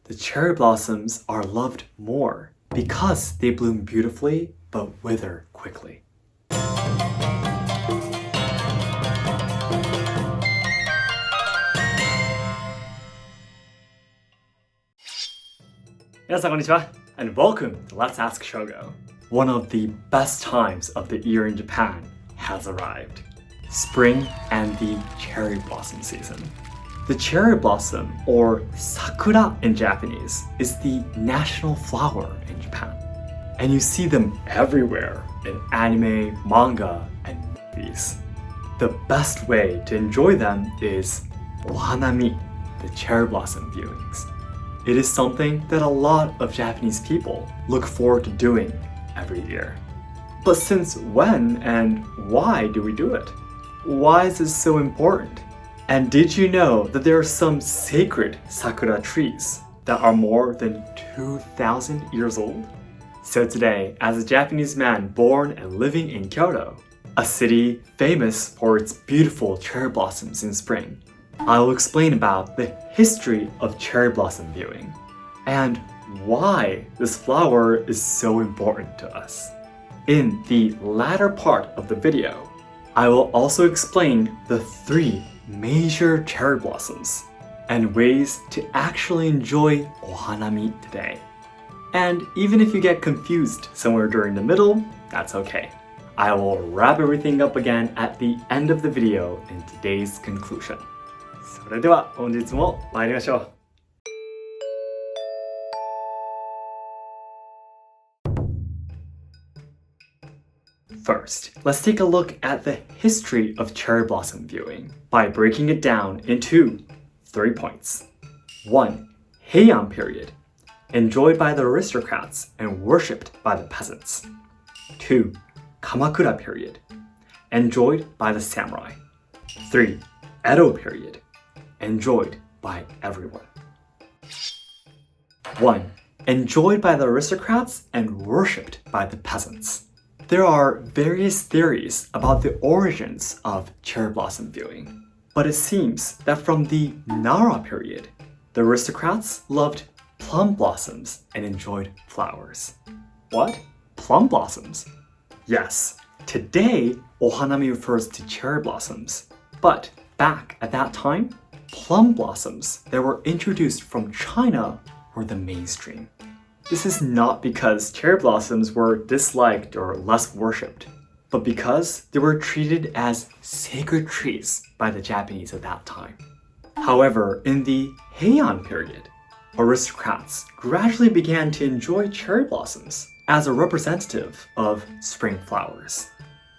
the cherry blossoms are loved more because they bloom beautifully but wither quickly. Minasan konnichiwa, and welcome to Let's Ask Shogo. One of the best times of the year in Japan has arrived. Spring and the cherry blossom season. The cherry blossom, or sakura in Japanese, is the national flower in Japan. And you see them everywhere in anime, manga, and movies. The best way to enjoy them is Ohanami, the cherry blossom viewings. It is something that a lot of Japanese people look forward to doing every year. But since when and why do we do it? Why is this so important? And did you know that there are some sacred sakura trees that are more than 2,000 years old? So today, as a Japanese man born and living in Kyoto, a city famous for its beautiful cherry blossoms in spring, I will explain about the history of cherry blossom viewing and why this flower is so important to us. In the latter part of the video, I will also explain the 3 major cherry blossoms and ways to actually enjoy Ohanami today. And even if you get confused somewhere during the middle, that's okay. I will wrap everything up again at the end of the video in today's conclusion. それでは本日も参りましょう。First, let's take a look at the history of cherry blossom viewing by breaking it down into 3 points. 1. Heian period, enjoyed by the aristocrats and worshipped by the peasants. 2. Kamakura period, enjoyed by the samurai. 3. Edo period, enjoyed by everyone. 1. Enjoyed by the aristocrats and worshipped by the peasants. There are various theories about the origins of cherry blossom viewing, but it seems that from the Nara period, the aristocrats loved plum blossoms and enjoyed flowers. What? Plum blossoms? Yes, today Ohanami refers to cherry blossoms, but back at that time, plum blossoms that were introduced from China were the mainstream. This is not because cherry blossoms were disliked or less worshipped, but because they were treated as sacred trees by the Japanese at that time. However, in the Heian period, aristocrats gradually began to enjoy cherry blossoms as a representative of spring flowers.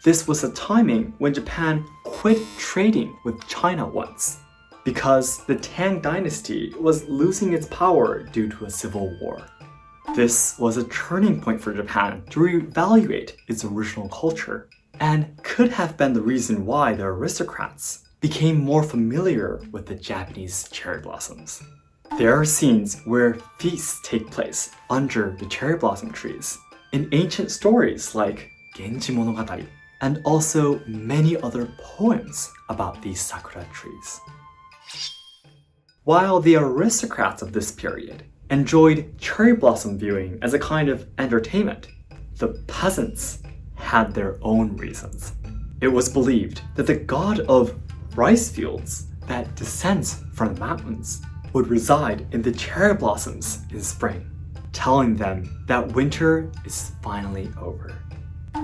This was a timing when Japan quit trading with China once, because the Tang dynasty was losing its power due to a civil war. This was a turning point for Japan to reevaluate its original culture, and could have been the reason why the aristocrats became more familiar with the Japanese cherry blossoms. There are scenes where feasts take place under the cherry blossom trees in ancient stories like Genji Monogatari, and also many other poems about these sakura trees. While the aristocrats of this period enjoyed cherry blossom viewing as a kind of entertainment, the peasants had their own reasons. It was believed that the god of rice fields that descends from the mountains would reside in the cherry blossoms in spring, telling them that winter is finally over.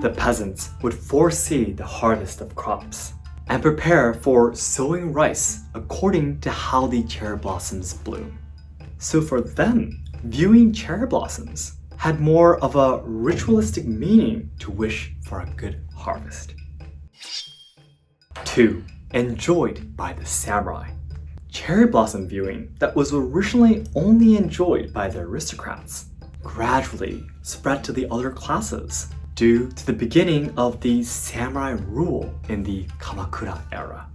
The peasants would foresee the harvest of crops and prepare for sowing rice according to how the cherry blossoms bloom. So for them, viewing cherry blossoms had more of a ritualistic meaning to wish for a good harvest. 2. Enjoyed by the samurai. Cherry blossom viewing that was originally only enjoyed by the aristocrats gradually spread to the other classes due to the beginning of the samurai rule in the Kamakura era.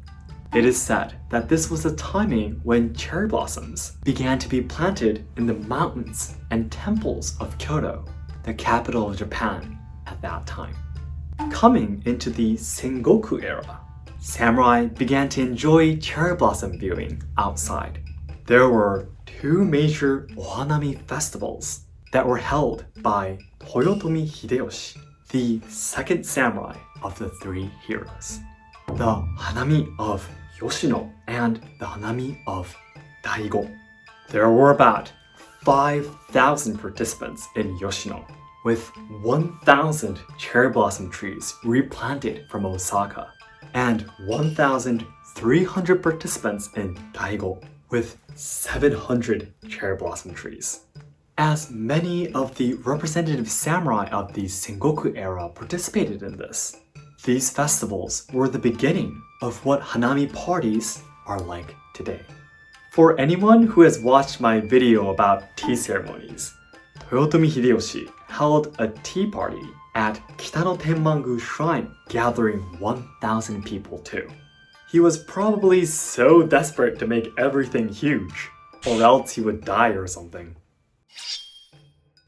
It is said that this was a timing when cherry blossoms began to be planted in the mountains and temples of Kyoto, the capital of Japan at that time. Coming into the Sengoku era, samurai began to enjoy cherry blossom viewing outside. there were two major Ohanami festivals that were held by Toyotomi Hideyoshi, the second samurai of the three heroes. The hanami of Yoshino and the hanami of Daigo. There were about 5,000 participants in Yoshino, with 1,000 cherry blossom trees replanted from Osaka, and 1,300 participants in Daigo, with 700 cherry blossom trees. As many of the representative samurai of the Sengoku era participated in this, these festivals were the beginning of what hanami parties are like today. For anyone who has watched my video about tea ceremonies, Toyotomi Hideyoshi held a tea party at Kitano Tenmangu Shrine, gathering 1,000 people too. He was probably so desperate to make everything huge, or else he would die or something.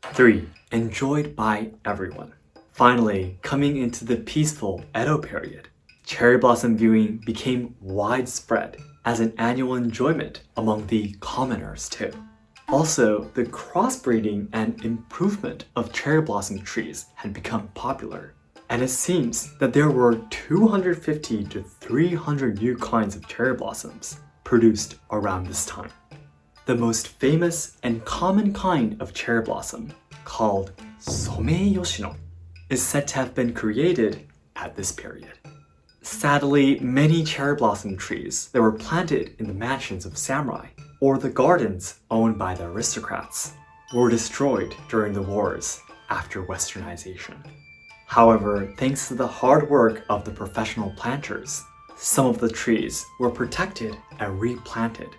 3. Enjoyed by everyone. Finally, coming into the peaceful Edo period, cherry blossom viewing became widespread as an annual enjoyment among the commoners too. Also, the crossbreeding and improvement of cherry blossom trees had become popular, and it seems that there were 250 to 300 new kinds of cherry blossoms produced around this time. The most famous and common kind of cherry blossom, called Somei Yoshino, is said to have been created at this period. Sadly, many cherry blossom trees that were planted in the mansions of samurai or the gardens owned by the aristocrats were destroyed during the wars after westernization. However, thanks to the hard work of the professional planters, some of the trees were protected and replanted,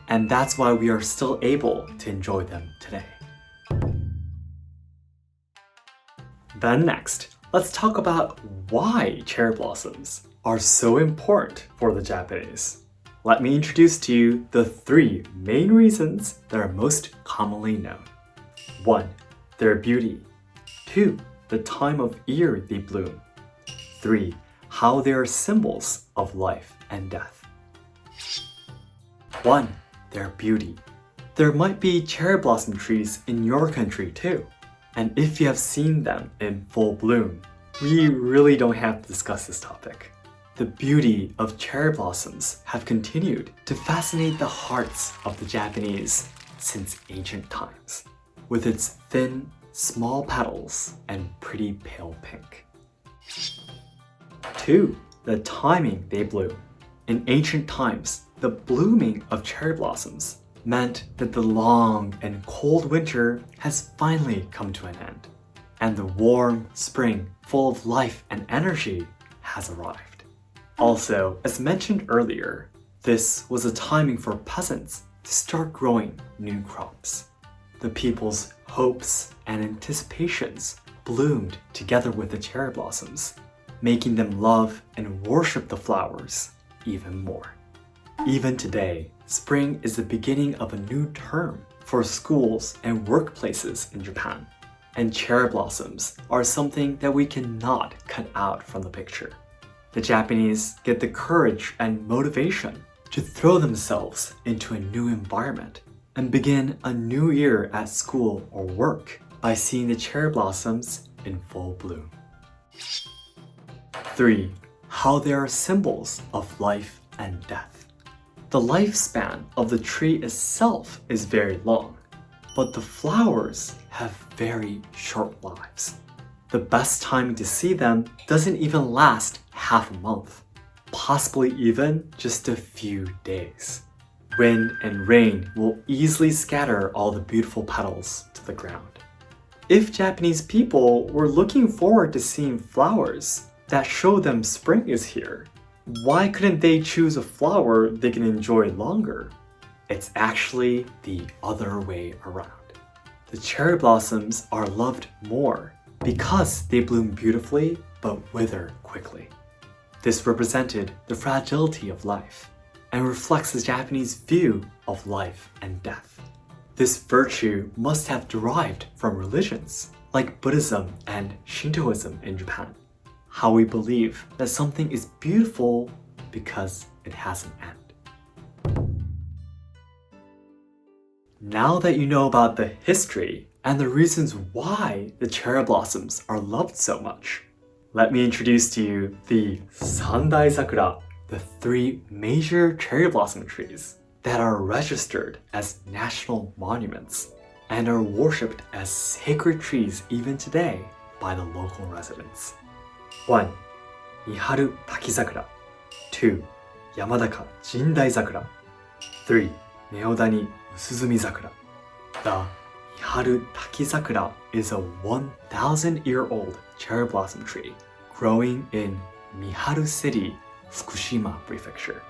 and that's why we are still able to enjoy them today. Then next, let's talk about why cherry blossoms are so important for the Japanese. Let me introduce to you the 3 main reasons that are most commonly known. 1. Their beauty. 2. The time of year they bloom. 3. How they are symbols of life and death. 1. Their beauty. There might be cherry blossom trees in your country too, and if you have seen them in full bloom, we really don't have to discuss this topic. The beauty of cherry blossoms have continued to fascinate the hearts of the Japanese since ancient times, with its thin, small petals and pretty pale pink. 2. The timing they bloom. In ancient times, the blooming of cherry blossoms meant that the long and cold winter has finally come to an end, and the warm spring full of life and energy has arrived. Also, as mentioned earlier, this was a timing for peasants to start growing new crops. The people's hopes and anticipations bloomed together with the cherry blossoms, making them love and worship the flowers even more. Even today, spring is the beginning of a new term for schools and workplaces in Japan, and cherry blossoms are something that we cannot cut out from the picture. The Japanese get the courage and motivation to throw themselves into a new environment and begin a new year at school or work by seeing the cherry blossoms in full bloom. 3. How they are symbols of life and death. The lifespan of the tree itself is very long, but the flowers have very short lives. The best time to see them doesn't even last half a month, possibly even just a few days. Wind and rain will easily scatter all the beautiful petals to the ground. If Japanese people were looking forward to seeing flowers that show them spring is here, why couldn't they choose a flower they can enjoy longer? It's actually the other way around. The cherry blossoms are loved more because they bloom beautifully but wither quickly. This represented the fragility of life and reflects the Japanese view of life and death. This virtue must have derived from religions like Buddhism and Shintoism in Japan, how we believe that something is beautiful because it has an end. Now that you know about the history and the reasons why the cherry blossoms are loved so much, let me introduce to you the Sandai Sakura, the 3 major cherry blossom trees that are registered as national monuments and are worshipped as sacred trees even today by the local residents. 1. Miharu Takizakura. 2. Yamadaka Jindai Sakura. 3. Neodani Usuzumi Sakura. The Miharu Takizakura is a 1,000-year-old cherry blossom tree growing in Miharu City, Fukushima Prefecture.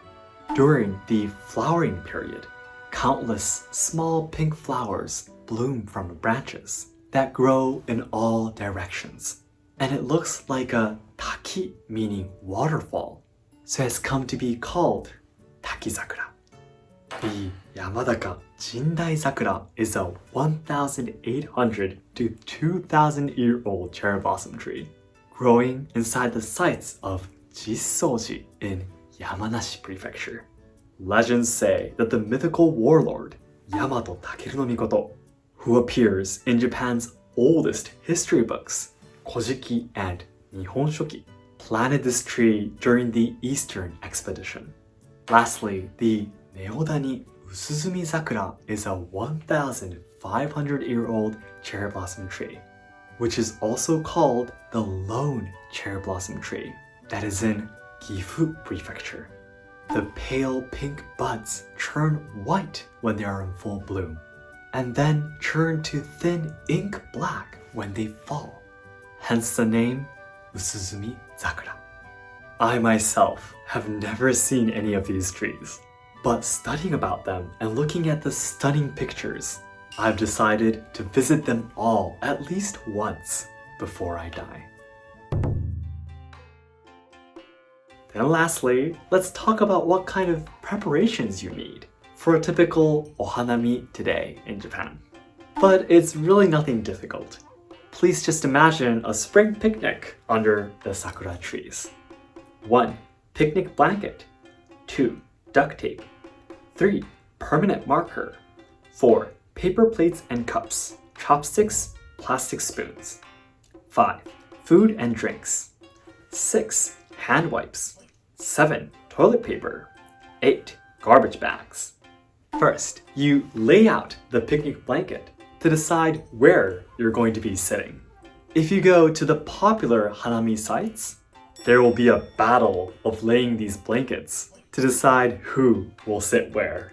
During the flowering period, countless small pink flowers bloom from the branches that grow in all directions. And it looks like a taki, meaning waterfall, so it has come to be called Takizakura. The Yamadaka Jindai Sakura is a 1,800 to 2,000-year-old cherry blossom tree, growing inside the sites of Jissoji in Yamanashi Prefecture. Legends say that the mythical warlord Yamato Takeru no Mikoto, who appears in Japan's oldest history books, Kojiki and Nihon Shoki, planted this tree during the Eastern Expedition. Lastly, the Neodani Usuzumi Sakura is a 1,500-year-old cherry blossom tree, which is also called the lone cherry blossom tree that is in Gifu Prefecture. The pale pink buds turn white when they are in full bloom, and then turn to thin ink black when they fall. Hence the name Usuzumi Sakura. I myself have never seen any of these trees, but studying about them and looking at the stunning pictures, I've decided to visit them all at least once before I die. And lastly, let's talk about what kind of preparations you need for a typical Ohanami today in Japan. But it's really nothing difficult. Please just imagine a spring picnic under the sakura trees. 1. Picnic blanket. 2. Duct tape. 3. Permanent marker. 4. Paper plates and cups, chopsticks, plastic spoons. 5. Food and drinks. 6. Hand wipes. 7. Toilet paper. 8. Garbage bags. First, you lay out the picnic blanket to decide where you're going to be sitting. If you go to the popular hanami sites, there will be a battle of laying these blankets to decide who will sit where.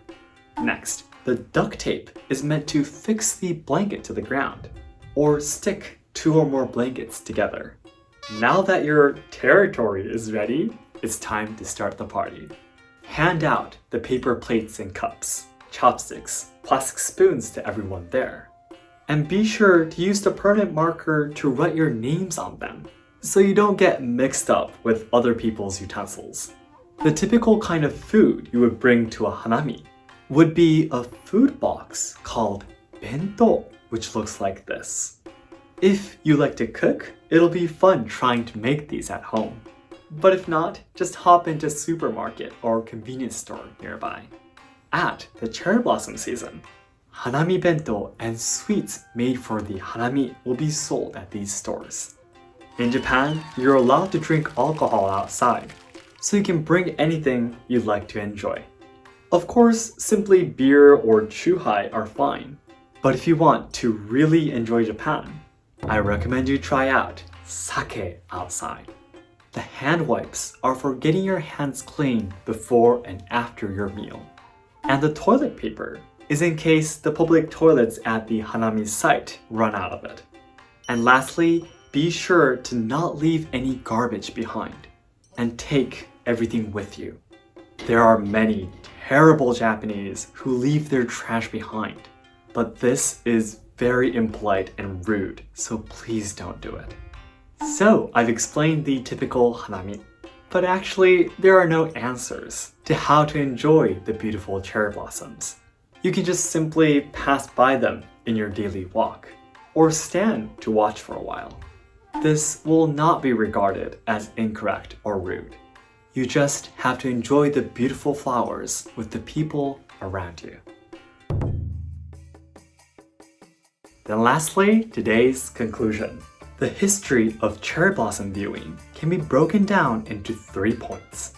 Next, the duct tape is meant to fix the blanket to the ground or stick 2 or more blankets together. Now that your territory is ready, it's time to start the party. Hand out the paper plates and cups, chopsticks, plastic spoons to everyone there. And be sure to use the permanent marker to write your names on them so you don't get mixed up with other people's utensils. The typical kind of food you would bring to a hanami would be a food box called bento, which looks like this. If you like to cook, it'll be fun trying to make these at home. But if not, just hop into a supermarket or convenience store nearby. At the cherry blossom season, hanami bento and sweets made for the hanami will be sold at these stores. In Japan, you're allowed to drink alcohol outside, so you can bring anything you'd like to enjoy. Of course, simply beer or chuhai are fine, but if you want to really enjoy Japan, I recommend you try out sake outside. The hand wipes are for getting your hands clean before and after your meal. And the toilet paper is in case the public toilets at the hanami site run out of it. And lastly, be sure to not leave any garbage behind and take everything with you. There are many terrible Japanese who leave their trash behind, but this is very impolite and rude, so please don't do it. So, I've explained the typical hanami, but actually there are no answers to how to enjoy the beautiful cherry blossoms. You can just simply pass by them in your daily walk, or stand to watch for a while. This will not be regarded as incorrect or rude. You just have to enjoy the beautiful flowers with the people around you. Then lastly, today's conclusion. The history of cherry blossom viewing can be broken down into 3 points.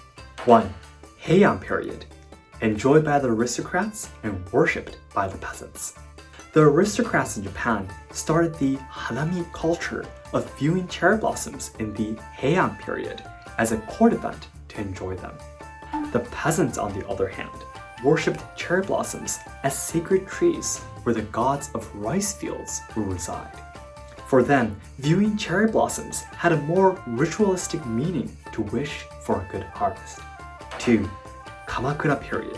1. Heian period, enjoyed by the aristocrats and worshipped by the peasants. The aristocrats in Japan started the hanami culture of viewing cherry blossoms in the Heian period as a court event to enjoy them. The peasants, on the other hand, worshipped cherry blossoms as sacred trees where the gods of rice fields would reside. For them, viewing cherry blossoms had a more ritualistic meaning to wish for a good harvest. 2. Kamakura period,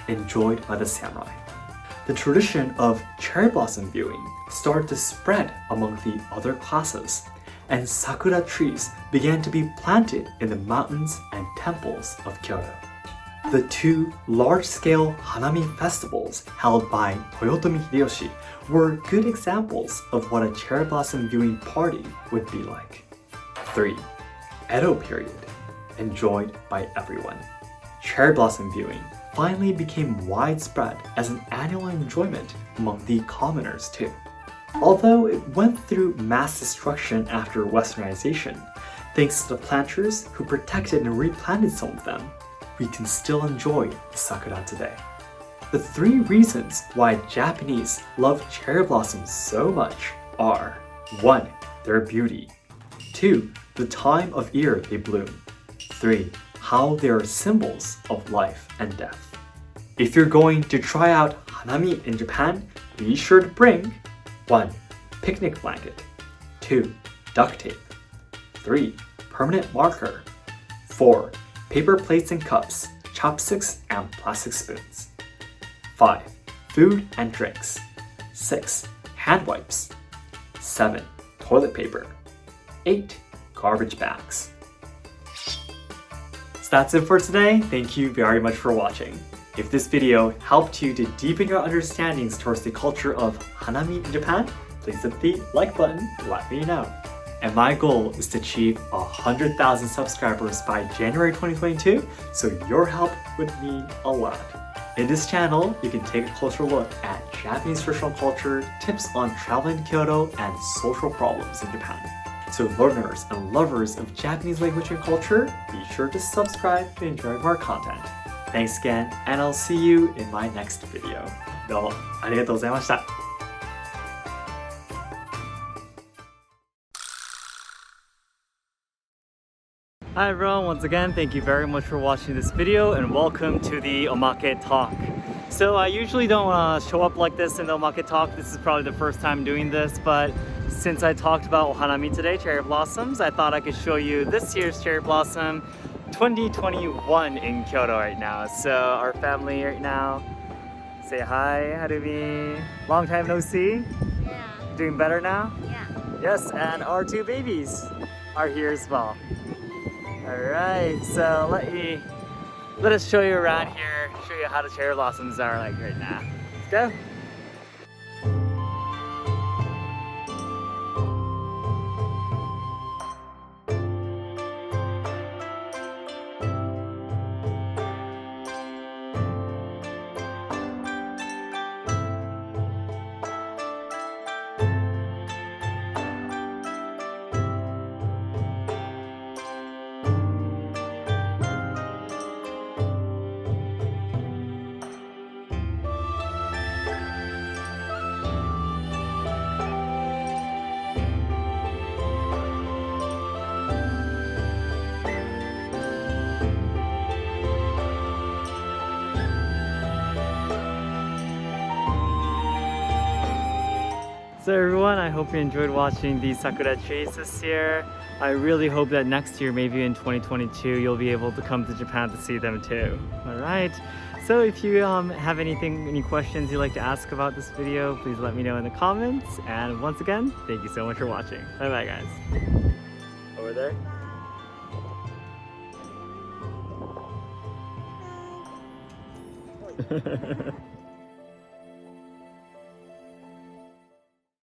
enjoyed by the samurai. The tradition of cherry blossom viewing started to spread among the other classes, and sakura trees began to be planted in the mountains and temples of Kyoto. The 2 large-scale hanami festivals held by Toyotomi Hideyoshi were good examples of what a cherry blossom viewing party would be like. 3. Edo period, enjoyed by everyone. Cherry blossom viewing finally became widespread as an annual enjoyment among the commoners too. Although it went through mass destruction after westernization, thanks to the planters who protected and replanted some of them, we can still enjoy the sakura today. The 3 reasons why Japanese love cherry blossoms so much are: 1. Their beauty. 2. The time of year they bloom. 3. How they are symbols of life and death. If you're going to try out hanami in Japan, be sure to bring 1. Picnic blanket. 2. Duct tape. 3. Permanent marker. 4. Paper plates and cups, chopsticks and plastic spoons. 5. Food and drinks. 6. Hand wipes. 7. Toilet paper. 8. Garbage bags. So that's it for today. Thank you very much for watching. If this video helped you to deepen your understandings towards the culture of hanami in Japan, please hit the like button and let me know. And my goal is to achieve 100,000 subscribers by January 2022, so your help would mean a lot. In this channel, you can take a closer look at Japanese traditional culture, tips on traveling to Kyoto, and social problems in Japan. So learners and lovers of Japanese language and culture, be sure to subscribe to enjoy more content. Thanks again, and I'll see you in my next video. どうもありがとうございました。Hi everyone, once again, thank you very much for watching this video and welcome to the Omake talk. So I usually don't show up like this in the Omake talk. This is probably the first time doing this, but since I talked about Ohanami today, cherry blossoms, I thought I could show you this year's cherry blossom 2021 in Kyoto right now. So our family right now, say hi, Harumi. Long time no see. Yeah. Doing better now? Yeah. Yes, and our 2 babies are here as well. Alright, so let us show you around here, show you how the cherry blossoms are like right now. Let's go! So everyone, I hope you enjoyed watching the sakura trees this year. I really hope that next year, maybe in 2022, you'll be able to come to Japan to see them too. Alright, so if you have any questions you'd like to ask about this video, please let me know in the comments. And once again, thank you so much for watching. Bye bye guys. Over there.